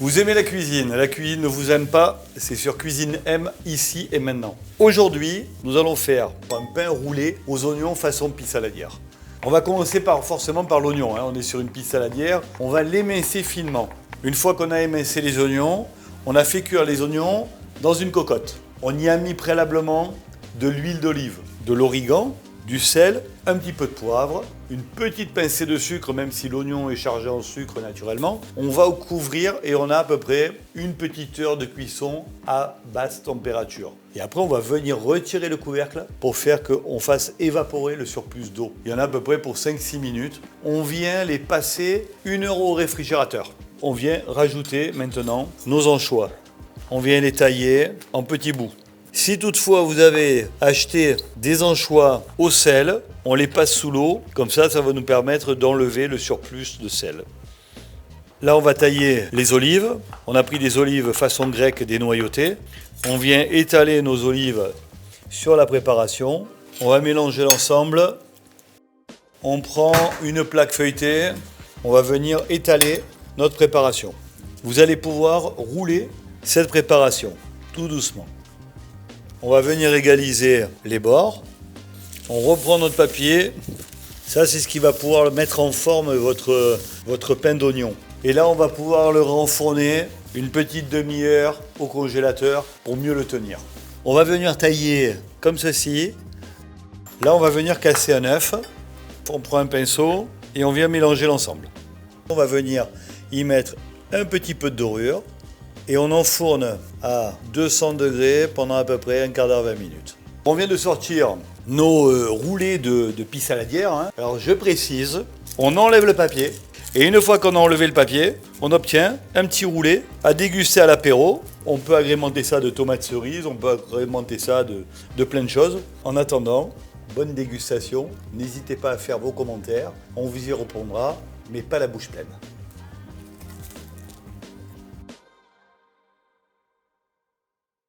Vous aimez la cuisine ne vous aime pas, c'est sur Cuisine M, ici et maintenant. Aujourd'hui, nous allons faire un pain roulé aux oignons façon pizza saladière. On va commencer forcément par l'oignon, on est sur une pizza saladière, on va l'émincer finement. Une fois qu'on a émincé les oignons, on a fait cuire les oignons dans une cocotte. On y a mis préalablement de l'huile d'olive, de l'origan, du sel, un petit peu de poivre, une petite pincée de sucre, même si l'oignon est chargé en sucre naturellement. On va couvrir et on a à peu près une petite heure de cuisson à basse température. Et après, on va venir retirer le couvercle pour faire qu'on fasse évaporer le surplus d'eau. Il y en a à peu près pour 5-6 minutes. On vient les passer 1 heure au réfrigérateur. On vient rajouter maintenant nos anchois. On vient les tailler en petits bouts. Si toutefois vous avez acheté des anchois au sel, on les passe sous l'eau, comme ça va nous permettre d'enlever le surplus de sel. Là on va tailler les olives, on a pris des olives façon grecque dénoyautées, on vient étaler nos olives sur la préparation, on va mélanger l'ensemble, on prend une plaque feuilletée, on va venir étaler notre préparation. Vous allez pouvoir rouler cette préparation tout doucement. On va venir égaliser les bords. On reprend notre papier. Ça, c'est ce qui va pouvoir mettre en forme votre pain d'oignon. Et là, on va pouvoir le renfourner une petite demi-heure au congélateur pour mieux le tenir. On va venir tailler comme ceci. Là, on va venir casser un œuf. On prend un pinceau et on vient mélanger l'ensemble. On va venir y mettre un petit peu de dorure. Et on enfourne à 200 degrés pendant à peu près un quart d'heure, 20 minutes. On vient de sortir nos roulés de pizza saladière. Alors je précise, on enlève le papier. Et une fois qu'on a enlevé le papier, on obtient un petit roulé à déguster à l'apéro. On peut agrémenter ça de tomates cerises, on peut agrémenter ça de plein de choses. En attendant, bonne dégustation. N'hésitez pas à faire vos commentaires, on vous y répondra, mais pas la bouche pleine.